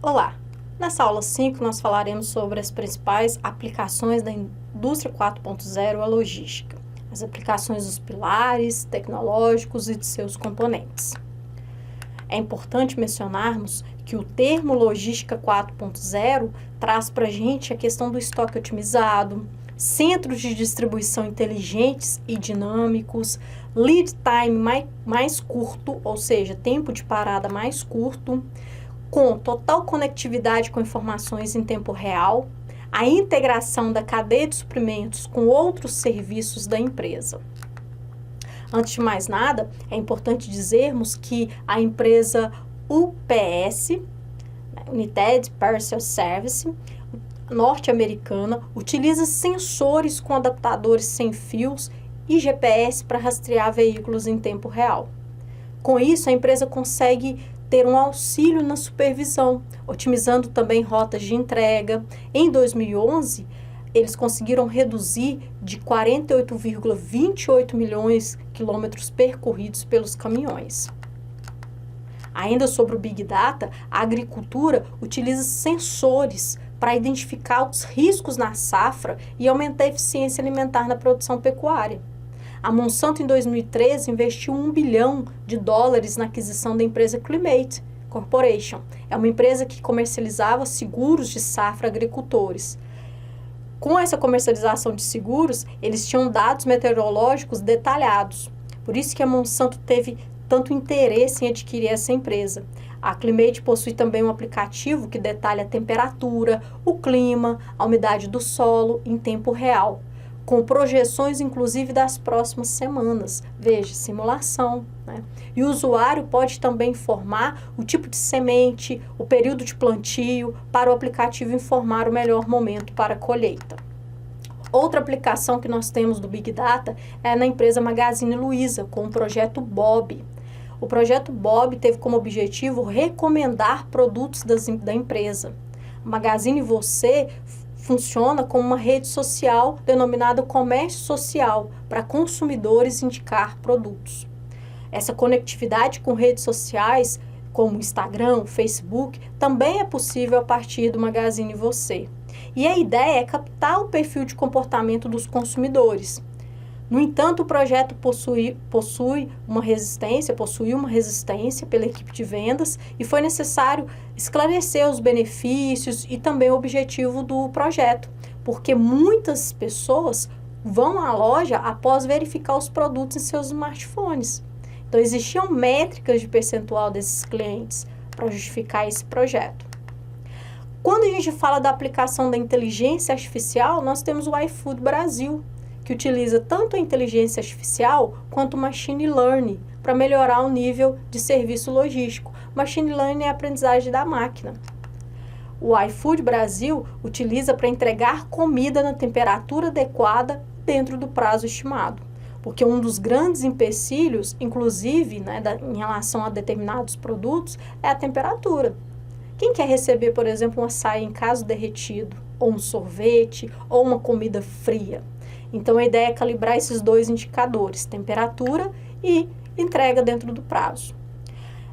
Olá! Nessa aula 5 nós falaremos sobre as principais aplicações da indústria 4.0 à logística, as aplicações dos pilares tecnológicos e de seus componentes. É importante mencionarmos que o termo logística 4.0 traz para a gente a questão do estoque otimizado, centros de distribuição inteligentes e dinâmicos, lead time mais curto, ou seja, tempo de parada mais curto, com total conectividade com informações em tempo real, a integração da cadeia de suprimentos com outros serviços da empresa. Antes de mais nada, é importante dizermos que a empresa UPS, United Parcel Service, norte-americana, utiliza sensores com adaptadores sem fios e GPS para rastrear veículos em tempo real. Com isso, a empresa consegue ter um auxílio na supervisão, otimizando também rotas de entrega. Em 2011, eles conseguiram reduzir de 48,28 milhões de quilômetros percorridos pelos caminhões. Ainda sobre o Big Data, a agricultura utiliza sensores para identificar os riscos na safra e aumentar a eficiência alimentar na produção pecuária. A Monsanto, em 2013, investiu $1 bilhão na aquisição da empresa Climate Corporation. É uma empresa que comercializava seguros de safra a agricultores. Com essa comercialização de seguros, eles tinham dados meteorológicos detalhados. Por isso que a Monsanto teve tanto interesse em adquirir essa empresa. A Climate possui também um aplicativo que detalha a temperatura, o clima, a umidade do solo em tempo real, com projeções inclusive das próximas semanas. Veja, simulação, né? E o usuário pode também informar o tipo de semente, o período de plantio, para o aplicativo informar o melhor momento para a colheita. Outra aplicação que nós temos do Big Data é na empresa Magazine Luiza, com o projeto Bob. O projeto Bob teve como objetivo recomendar produtos da empresa. O Magazine Você funciona como uma rede social denominada comércio social para consumidores indicar produtos. Essa conectividade com redes sociais como Instagram, Facebook, também é possível a partir do Magazine Você. E a ideia é captar o perfil de comportamento dos consumidores. No entanto, o projeto possui uma resistência pela equipe de vendas e foi necessário esclarecer os benefícios e também o objetivo do projeto, porque muitas pessoas vão à loja após verificar os produtos em seus smartphones. Então, existiam métricas de percentual desses clientes para justificar esse projeto. Quando a gente fala da aplicação da inteligência artificial, nós temos o iFood Brasil, que utiliza tanto a inteligência artificial quanto o machine learning para melhorar o nível de serviço logístico. Machine learning é a aprendizagem da máquina. O iFood Brasil utiliza para entregar comida na temperatura adequada dentro do prazo estimado, porque um dos grandes empecilhos, inclusive, em relação a determinados produtos, é a temperatura. Quem quer receber, por exemplo, um açaí em casa derretido, ou um sorvete, ou uma comida fria? Então, a ideia é calibrar esses dois indicadores, temperatura e entrega dentro do prazo.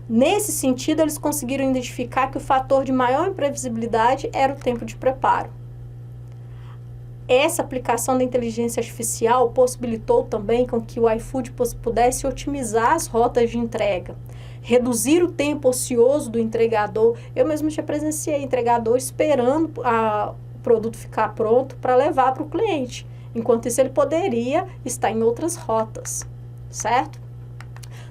Nesse sentido, eles conseguiram identificar que o fator de maior imprevisibilidade era o tempo de preparo. Essa aplicação da inteligência artificial possibilitou também com que o iFood pudesse otimizar as rotas de entrega, reduzir o tempo ocioso do entregador. Eu mesmo já presenciei entregador esperando o produto ficar pronto para levar para o cliente. Enquanto isso, ele poderia estar em outras rotas, certo?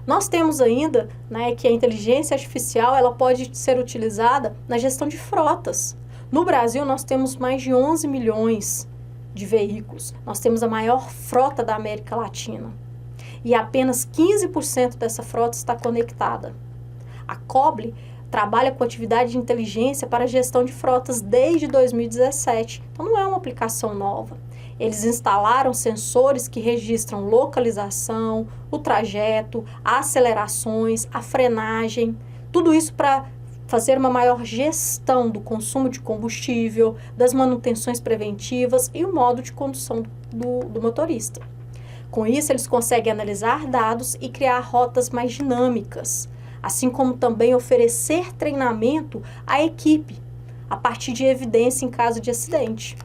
Nós temos ainda, que a inteligência artificial ela pode ser utilizada na gestão de frotas. No Brasil, nós temos mais de 11 milhões de veículos. Nós temos a maior frota da América Latina. E apenas 15% dessa frota está conectada. A Coble trabalha com atividade de inteligência para a gestão de frotas desde 2017. Então, não é uma aplicação nova. Eles instalaram sensores que registram localização, o trajeto, acelerações, a frenagem, tudo isso para fazer uma maior gestão do consumo de combustível, das manutenções preventivas e o modo de condução do motorista. Com isso, eles conseguem analisar dados e criar rotas mais dinâmicas. assim como também oferecer treinamento à equipe, a partir de evidência em caso de acidente.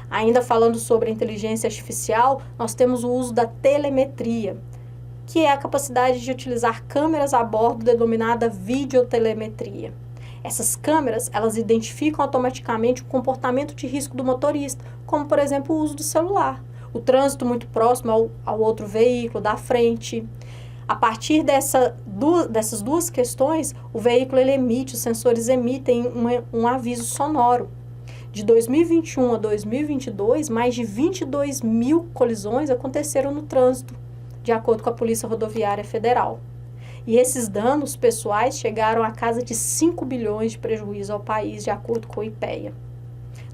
Ainda falando sobre a inteligência artificial, nós temos o uso da telemetria, que é a capacidade de utilizar câmeras a bordo denominada videotelemetria. Essas câmeras, elas identificam automaticamente o comportamento de risco do motorista, como, por exemplo, o uso do celular, o trânsito muito próximo ao outro veículo, da frente. A partir dessas duas questões, o veículo ele emite, os sensores emitem um aviso sonoro. De 2021 a 2022, mais de 22 mil colisões aconteceram no trânsito, de acordo com a Polícia Rodoviária Federal. E esses danos pessoais chegaram a casa de 5 bilhões de prejuízo ao país, de acordo com o IPEA.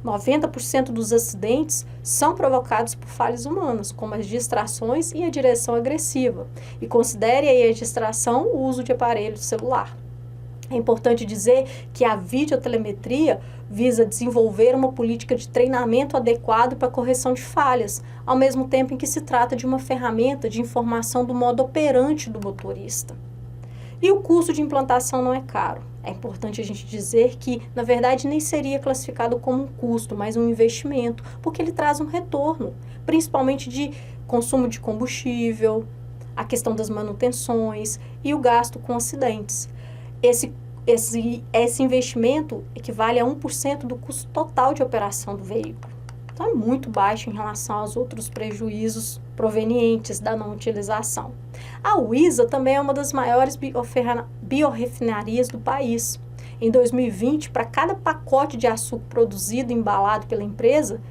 90% dos acidentes são provocados por falhas humanas, como as distrações e a direção agressiva. E considere aí a distração o uso de aparelho celular. É importante dizer que a videotelemetria visa desenvolver uma política de treinamento adequado para a correção de falhas, ao mesmo tempo em que se trata de uma ferramenta de informação do modo operante do motorista. E o custo de implantação não é caro. É importante a gente dizer que, na verdade, nem seria classificado como um custo, mas um investimento, porque ele traz um retorno, principalmente de consumo de combustível, a questão das manutenções e o gasto com acidentes. Esse investimento equivale a 1% do custo total de operação do veículo. Então, é muito baixo em relação aos outros prejuízos provenientes da não utilização. A UISA também é uma das maiores biorrefinarias do país. Em 2020, para cada pacote de açúcar produzido e embalado pela empresa,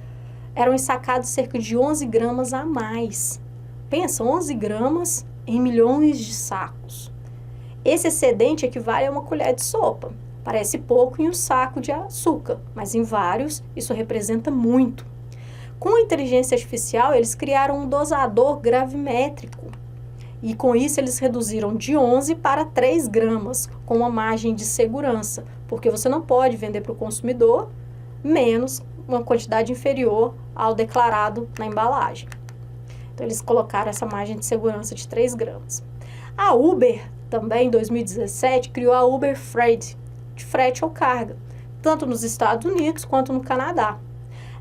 eram ensacados cerca de 11 gramas a mais. Pensa, 11 gramas em milhões de sacos. Esse excedente equivale a uma colher de sopa. Parece pouco em um saco de açúcar, mas em vários isso representa muito. Com a inteligência artificial, eles criaram um dosador gravimétrico. E com isso eles reduziram de 11 para 3 gramas, com uma margem de segurança, porque você não pode vender para o consumidor menos uma quantidade inferior ao declarado na embalagem. Então eles colocaram essa margem de segurança de 3 gramas. A Uber também, em 2017, criou a Uber Freight, de frete ou carga, tanto nos Estados Unidos quanto no Canadá.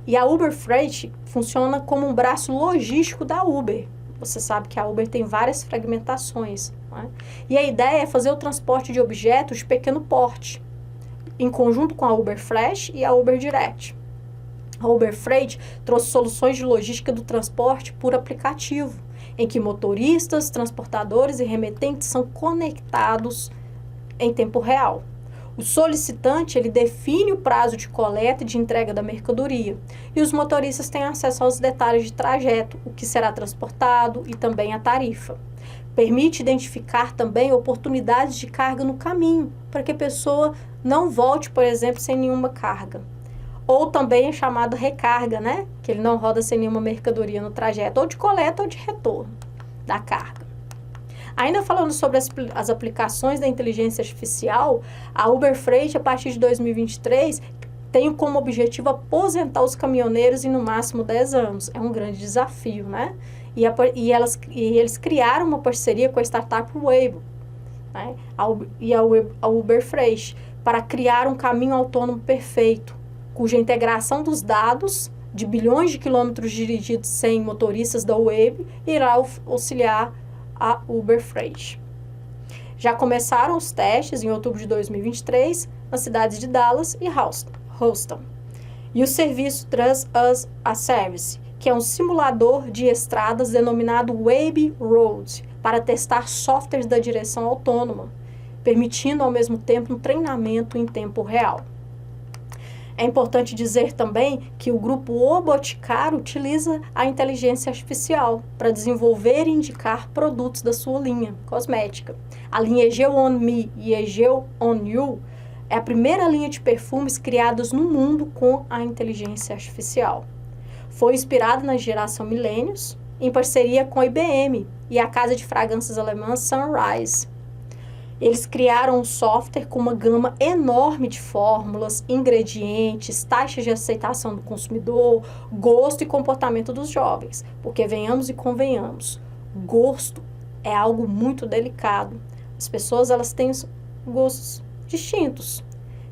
E a Uber Freight funciona como um braço logístico da Uber. Você sabe que a Uber tem várias fragmentações, né? E a ideia é fazer o transporte de objetos de pequeno porte, em conjunto com a Uber Flash e a Uber Direct. A Uber Freight trouxe soluções de logística do transporte por aplicativo, em que motoristas, transportadores e remetentes são conectados em tempo real. O solicitante, ele define o prazo de coleta e de entrega da mercadoria, e os motoristas têm acesso aos detalhes de trajeto, o que será transportado e também a tarifa. Permite identificar também oportunidades de carga no caminho, para que a pessoa não volte, por exemplo, sem nenhuma carga. Ou também é chamado recarga, né? Que ele não roda sem nenhuma mercadoria no trajeto, ou de coleta ou de retorno da carga. Ainda falando sobre as aplicações da inteligência artificial, a Uber Freight, a partir de 2023, tem como objetivo aposentar os caminhoneiros em no máximo 10 anos. É um grande desafio, né? E eles criaram uma parceria com a startup Waymo, né? A Uber Freight, para criar um caminho autônomo perfeito, cuja integração dos dados de bilhões de quilômetros dirigidos sem motoristas da Waymo irá auxiliar a Uber Freight. Já começaram os testes em outubro de 2023 nas cidades de Dallas e Houston. E o serviço Trust Us a Service, que é um simulador de estradas denominado Waymo Road, para testar softwares da direção autônoma, permitindo ao mesmo tempo um treinamento em tempo real. É importante dizer também que o grupo O Boticário utiliza a inteligência artificial para desenvolver e indicar produtos da sua linha cosmética. A linha Egeu On Me e Egeu On You é a primeira linha de perfumes criadas no mundo com a inteligência artificial. Foi inspirada na geração Millennials, em parceria com a IBM e a casa de fragrâncias alemã Sunrise. Eles criaram um software com uma gama enorme de fórmulas, ingredientes, taxas de aceitação do consumidor, gosto e comportamento dos jovens. Porque venhamos e convenhamos, gosto é algo muito delicado, As pessoas, elas têm gostos distintos.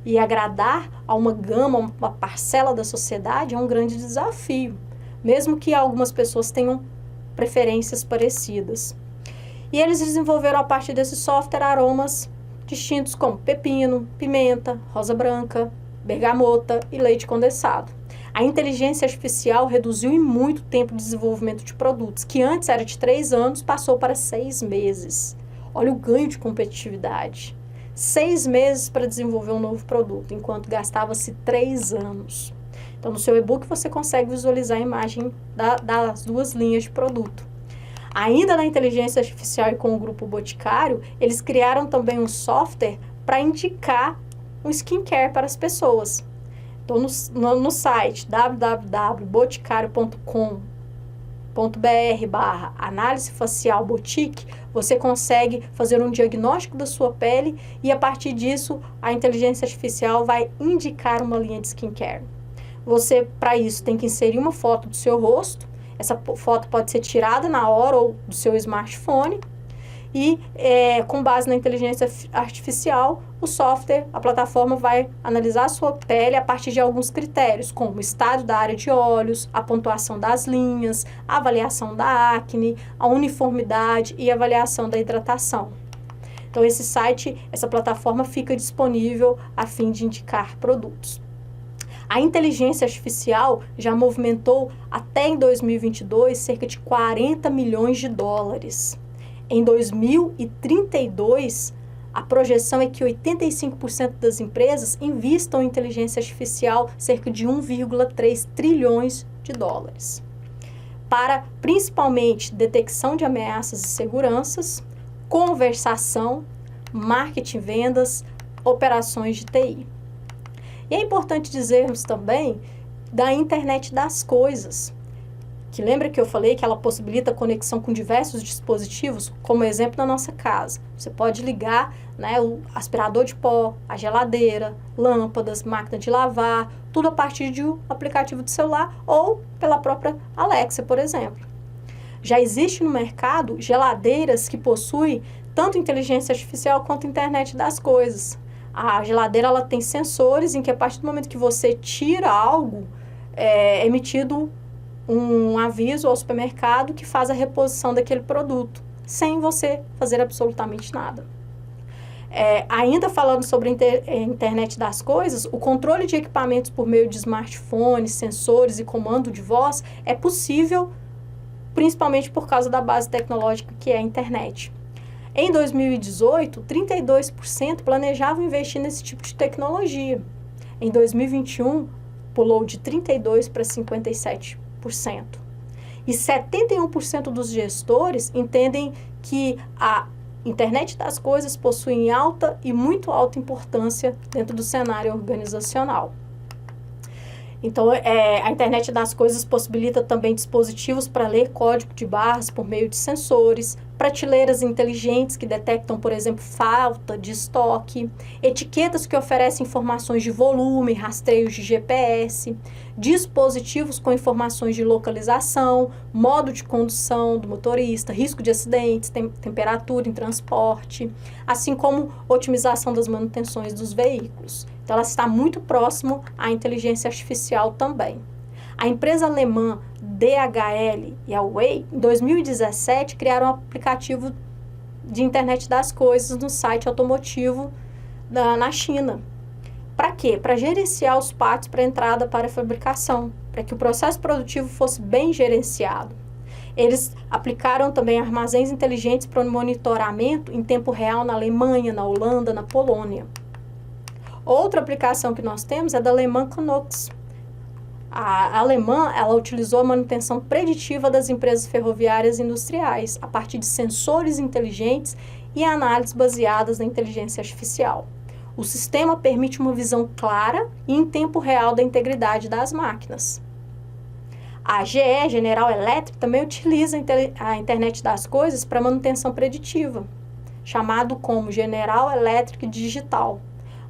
E agradar a uma gama, uma parcela da sociedade é um grande desafio, mesmo que algumas pessoas tenham preferências parecidas. E eles desenvolveram, a partir desse software, aromas distintos como pepino, pimenta, rosa branca, bergamota e leite condensado. A inteligência artificial reduziu em muito tempo o desenvolvimento de produtos, que antes era de 3 anos, passou para 6 meses. Olha o ganho de competitividade. 6 meses para desenvolver um novo produto, enquanto gastava-se 3 anos. Então, no seu e-book, você consegue visualizar a imagem das 2 linhas de produto. Ainda na inteligência artificial e com o grupo Boticário, eles criaram também um software para indicar um skincare para as pessoas. Então, no site www.boticário.com.br/análise facial boutique, você consegue fazer um diagnóstico da sua pele e, a partir disso, a inteligência artificial vai indicar uma linha de skincare. Você, para isso, tem que inserir uma foto do seu rosto. Essa foto pode ser tirada na hora ou do seu smartphone. E, com base na inteligência artificial, o software, a plataforma vai analisar a sua pele a partir de alguns critérios, como o estado da área de olhos, a pontuação das linhas, a avaliação da acne, a uniformidade e a avaliação da hidratação. Então, essa plataforma fica disponível a fim de indicar produtos. A inteligência artificial já movimentou, até em 2022, cerca de 40 milhões de dólares. Em 2032, a projeção é que 85% das empresas investam em inteligência artificial cerca de 1,3 trilhões de dólares. Para, principalmente, detecção de ameaças e seguranças, conversação, marketing, vendas, operações de TI. E é importante dizermos também da internet das coisas, que lembra que eu falei que ela possibilita a conexão com diversos dispositivos, como exemplo na nossa casa. Você pode ligar, o aspirador de pó, a geladeira, lâmpadas, máquina de lavar, tudo a partir de um aplicativo de celular ou pela própria Alexa, por exemplo. Já existe no mercado geladeiras que possuem tanto inteligência artificial quanto internet das coisas. A geladeira, ela tem sensores em que, a partir do momento que você tira algo, é emitido um aviso ao supermercado que faz a reposição daquele produto, sem você fazer absolutamente nada. Ainda falando sobre a internet das coisas, o controle de equipamentos por meio de smartphones, sensores e comando de voz é possível, principalmente por causa da base tecnológica que é a internet. Em 2018, 32% planejavam investir nesse tipo de tecnologia. Em 2021, pulou de 32% para 57%. E 71% dos gestores entendem que a internet das coisas possui alta e muito alta importância dentro do cenário organizacional. Então, a internet das coisas possibilita também dispositivos para ler código de barras por meio de sensores, prateleiras inteligentes que detectam, por exemplo, falta de estoque, etiquetas que oferecem informações de volume, rastreios de GPS, dispositivos com informações de localização, modo de condução do motorista, risco de acidentes, temperatura em transporte, assim como otimização das manutenções dos veículos. Então, ela está muito próximo à inteligência artificial também. A empresa alemã DHL e a Way, em 2017, criaram um aplicativo de internet das coisas no site automotivo na China. Para quê? Para gerenciar os partes para entrada para a fabricação, para que o processo produtivo fosse bem gerenciado. Eles aplicaram também armazéns inteligentes para o monitoramento em tempo real na Alemanha, na Holanda, na Polônia. Outra aplicação que nós temos é da alemã Knox. A alemã, ela utilizou a manutenção preditiva das empresas ferroviárias e industriais, a partir de sensores inteligentes e análises baseadas na inteligência artificial. O sistema permite uma visão clara e em tempo real da integridade das máquinas. A GE, General Electric, também utiliza a internet das coisas para manutenção preditiva, chamado como General Electric Digital.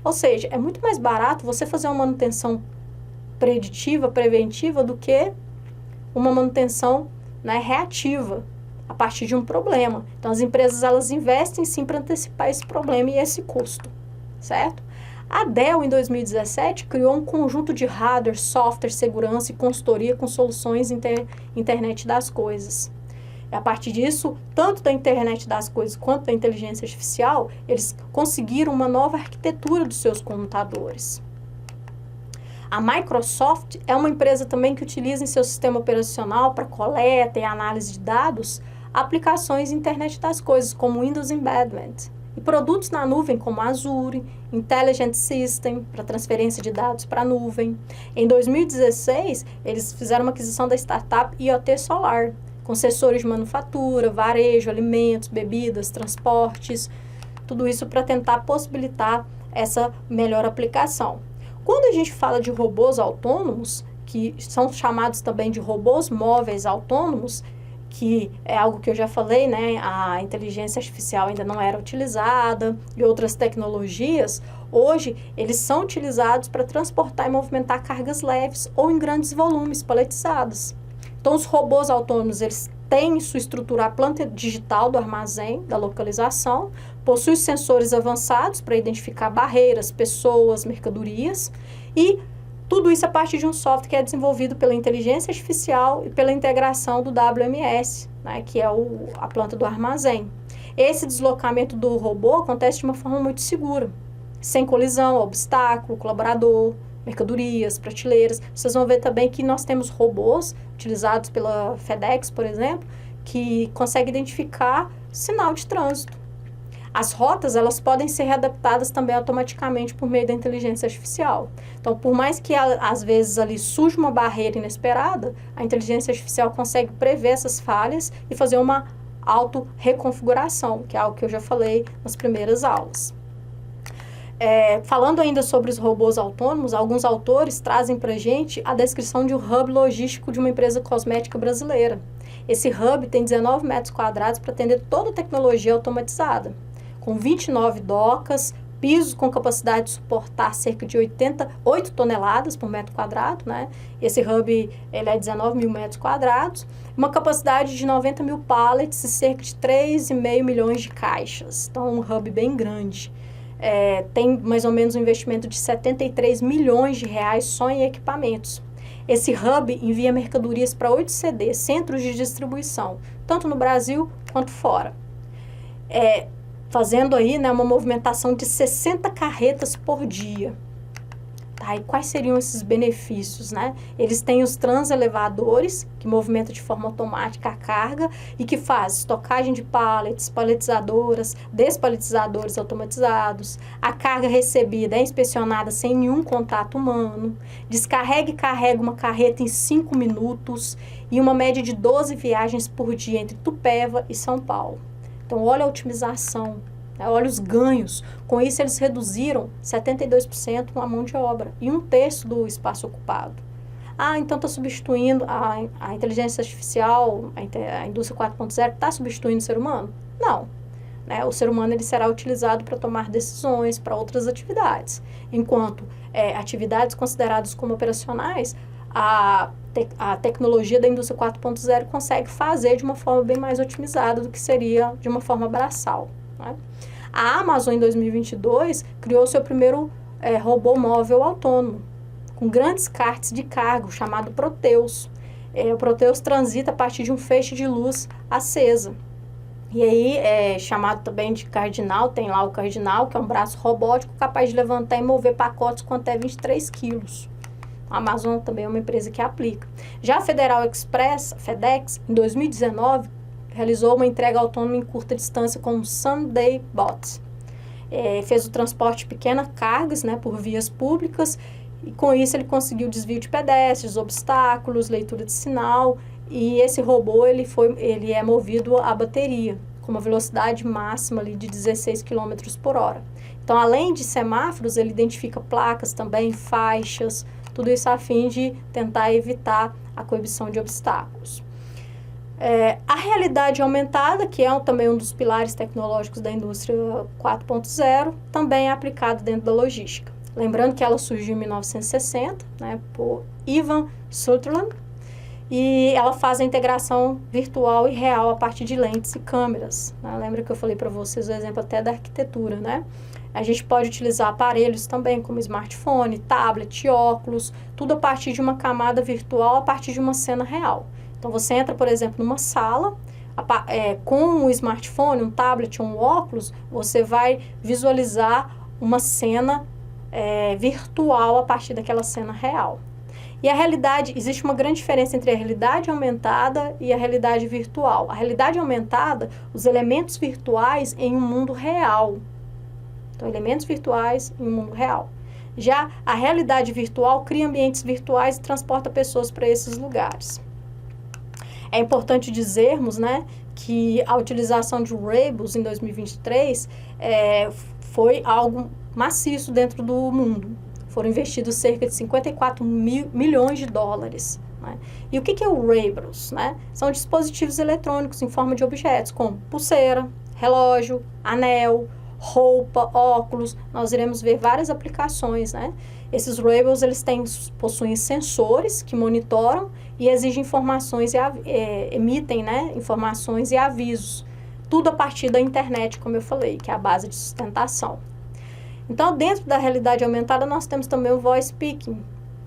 Ou seja, é muito mais barato você fazer uma manutenção preditiva, preventiva, do que uma manutenção reativa. a partir de um problema. Então, as empresas, elas investem sim para antecipar esse problema e esse custo, certo? A Dell, em 2017, criou um conjunto de hardware, software, segurança e consultoria com soluções internet das coisas. E a partir disso, tanto da internet das coisas quanto da inteligência artificial, eles conseguiram uma nova arquitetura dos seus computadores. A Microsoft é uma empresa também que utiliza em seu sistema operacional para coleta e análise de dados aplicações internet das coisas, como Windows Embedment, e produtos na nuvem como Azure, Intelligent System, para transferência de dados para a nuvem. Em 2016, eles fizeram uma aquisição da startup IoT Solar, com sensores de manufatura, varejo, alimentos, bebidas, transportes, tudo isso para tentar possibilitar essa melhor aplicação. Quando a gente fala de robôs autônomos, que são chamados também de robôs móveis autônomos, que é algo que eu já falei, né? A inteligência artificial ainda não era utilizada e outras tecnologias, hoje eles são utilizados para transportar e movimentar cargas leves ou em grandes volumes paletizados. Então, os robôs autônomos, eles têm em sua estrutura a planta digital do armazém, da localização, possuem sensores avançados para identificar barreiras, pessoas, mercadorias, e tudo isso a partir de um software que é desenvolvido pela inteligência artificial e pela integração do WMS, né, que é a planta do armazém. Esse deslocamento do robô acontece de uma forma muito segura, sem colisão, obstáculo, colaborador, mercadorias, prateleiras. Vocês vão ver também que nós temos robôs utilizados pela FedEx, por exemplo, que conseguem identificar sinal de trânsito. As rotas, elas podem ser readaptadas também automaticamente por meio da inteligência artificial. Então, por mais que às vezes ali surja uma barreira inesperada, a inteligência artificial consegue prever essas falhas e fazer uma auto-reconfiguração, que é algo que eu já falei nas primeiras aulas. Falando ainda sobre os robôs autônomos, alguns autores trazem para a gente a descrição de um hub logístico de uma empresa cosmética brasileira. Esse hub tem 19 metros quadrados para atender toda a tecnologia automatizada, com 29 docas, pisos com capacidade de suportar cerca de 8 toneladas por metro quadrado, né? Esse hub ele é 19 mil metros quadrados, uma capacidade de 90 mil pallets e cerca de 3,5 milhões de caixas. Então, um hub bem grande. Tem mais ou menos um investimento de 73 milhões de reais só em equipamentos. Esse hub envia mercadorias para 8 CDs, centros de distribuição, tanto no Brasil quanto fora. Fazendo aí, né, uma movimentação de 60 carretas por dia. Tá, e quais seriam esses benefícios, né? Eles têm os transelevadores, que movimentam de forma automática a carga e que faz estocagem de pallets, paletizadoras, despaletizadores automatizados. A carga recebida é inspecionada sem nenhum contato humano. Descarrega e carrega uma carreta em 5 minutos e uma média de 12 viagens por dia entre Tupéva e São Paulo. Então, olha a otimização. Olha os ganhos. Com isso, eles reduziram 72% a mão de obra e 1/3 do espaço ocupado. Então está substituindo a inteligência artificial, a indústria 4.0 está substituindo o ser humano? Não. Né? O ser humano ele será utilizado para tomar decisões, para outras atividades. Enquanto atividades consideradas como operacionais, a tecnologia da indústria 4.0 consegue fazer de uma forma bem mais otimizada do que seria de uma forma braçal. Né? A Amazon, em 2022, criou seu primeiro robô móvel autônomo, com grandes cartes de carga, chamado Proteus. O Proteus transita a partir de um feixe de luz acesa. E aí, chamado também de Cardinal, tem lá o Cardinal, que é um braço robótico capaz de levantar e mover pacotes com até 23 quilos. A Amazon também é uma empresa que aplica. Já a Federal Express, a FedEx, em 2019, realizou uma entrega autônoma em curta distância com o Sunday Bot. Fez o transporte de pequenas cargas, né, por vias públicas, e com isso ele conseguiu desvio de pedestres, obstáculos, leitura de sinal, e esse robô ele é movido a bateria, com uma velocidade máxima ali de 16 km por hora. Então, além de semáforos, ele identifica placas também, faixas, tudo isso a fim de tentar evitar a coibição de obstáculos. A realidade aumentada, que é também um dos pilares tecnológicos da indústria 4.0, também é aplicada dentro da logística. Lembrando que ela surgiu em 1960, né, por Ivan Sutherland, e ela faz a integração virtual e real a partir de lentes e câmeras, né? Lembra que eu falei para vocês o exemplo até da arquitetura, né? A gente pode utilizar aparelhos também, como smartphone, tablet, óculos, tudo a partir de uma camada virtual, a partir de uma cena real. Então, você entra, por exemplo, numa sala, com um smartphone, um tablet, um óculos, você vai visualizar uma cena virtual a partir daquela cena real. E a realidade, existe uma grande diferença entre a realidade aumentada e a realidade virtual. A realidade aumentada, os elementos virtuais em um mundo real. Então, elementos virtuais em um mundo real. Já a realidade virtual cria ambientes virtuais e transporta pessoas para esses lugares. É importante dizermos, né, que a utilização de wearables em 2023 foi algo maciço dentro do mundo. Foram investidos cerca de 54 milhões de dólares. Né? E o que é o wearables? Né? São dispositivos eletrônicos em forma de objetos, como pulseira, relógio, anel, roupa, óculos. Nós iremos ver várias aplicações, né? Esses wearables, eles possuem sensores que monitoram e exigem informações e emitem, né, informações e avisos. Tudo a partir da internet, como eu falei, que é a base de sustentação. Então, dentro da realidade aumentada, nós temos também o voice speaking,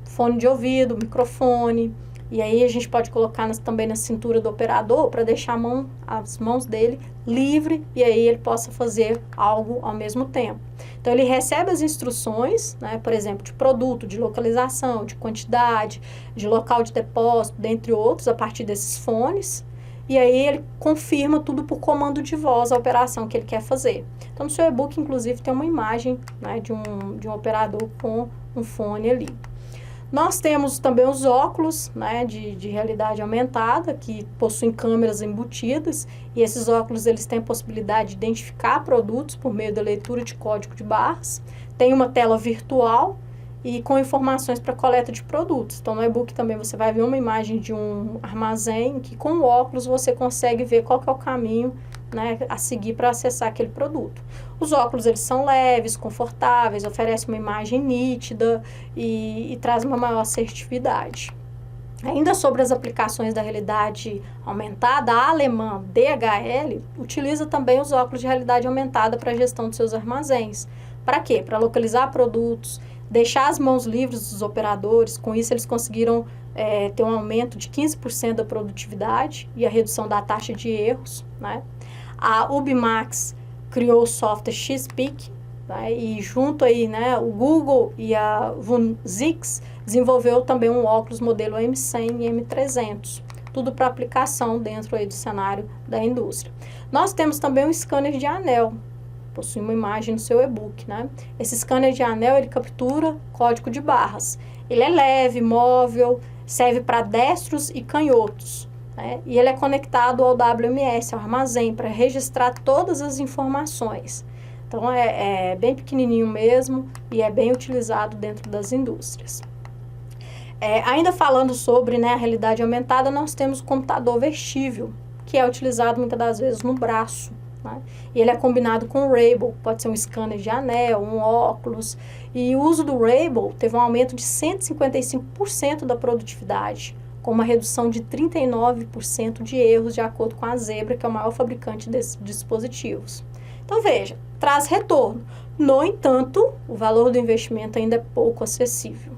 fone de ouvido, microfone. E aí a gente pode colocar também na cintura do operador para deixar as mãos dele livre e aí ele possa fazer algo ao mesmo tempo. Então ele recebe as instruções, né, por exemplo, de produto, de localização, de quantidade, de local de depósito, dentre outros, a partir desses fones. E aí ele confirma tudo por comando de voz a operação que ele quer fazer. Então no seu e-book, inclusive, tem uma imagem, né, de um operador com um fone ali. Nós temos também os óculos, né, de realidade aumentada, que possuem câmeras embutidas, e esses óculos eles têm a possibilidade de identificar produtos por meio da leitura de código de barras. Tem uma tela virtual e com informações para coleta de produtos. Então, no e-book também você vai ver uma imagem de um armazém que com o óculos você consegue ver qual que é o caminho, né, a seguir para acessar aquele produto. Os óculos, eles são leves, confortáveis, oferecem uma imagem nítida e traz uma maior assertividade. Ainda sobre as aplicações da realidade aumentada, a alemã DHL utiliza também os óculos de realidade aumentada para a gestão dos seus armazéns. Para quê? Para localizar produtos, deixar as mãos livres dos operadores. Com isso, eles conseguiram ter um aumento de 15% da produtividade e a redução da taxa de erros, né? A Ubimax criou o software XPIC, né? E junto aí, né, o Google e a Vuzix desenvolveu também um óculos modelo M100 e M300, tudo para aplicação dentro aí do cenário da indústria. Nós temos também um scanner de anel, possui uma imagem no seu e-book, né? Esse scanner de anel, ele captura código de barras. Ele é leve, móvel, serve para destros e canhotos, né? E ele é conectado ao WMS, ao armazém, para registrar todas as informações. Então, é bem pequenininho mesmo e é bem utilizado dentro das indústrias. Ainda falando sobre, né, a realidade aumentada, nós temos o computador vestível, que é utilizado muitas das vezes no braço, né? E ele é combinado com o wearable, pode ser um scanner de anel, um óculos. E o uso do wearable teve um aumento de 155% da produtividade, com uma redução de 39% de erros, de acordo com a Zebra, que é o maior fabricante desses dispositivos. Então, veja, traz retorno. No entanto, o valor do investimento ainda é pouco acessível.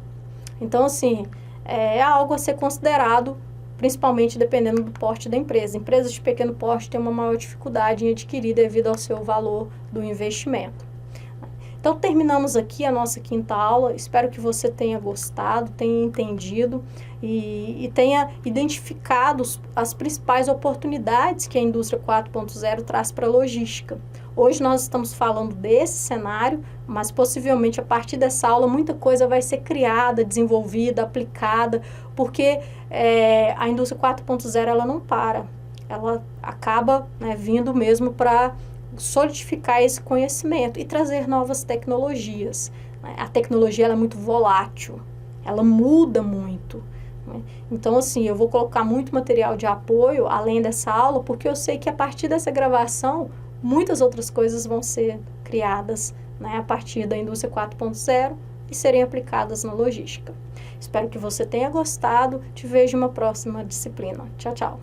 Então, assim, é algo a ser considerado, principalmente dependendo do porte da empresa. Empresas de pequeno porte têm uma maior dificuldade em adquirir devido ao seu valor do investimento. Então, terminamos aqui a nossa quinta aula. Espero que você tenha gostado, tenha entendido e tenha identificado as principais oportunidades que a indústria 4.0 traz para a logística. Hoje nós estamos falando desse cenário, mas possivelmente a partir dessa aula muita coisa vai ser criada, desenvolvida, aplicada, porque a indústria 4.0 ela não para, ela acaba, né, vindo mesmo para solidificar esse conhecimento e trazer novas tecnologias. A tecnologia ela é muito volátil, ela muda muito. Então, assim, eu vou colocar muito material de apoio além dessa aula, porque eu sei que a partir dessa gravação muitas outras coisas vão ser criadas, né, a partir da indústria 4.0 e serem aplicadas na logística. Espero que você tenha gostado. Te vejo em uma próxima disciplina. Tchau, tchau!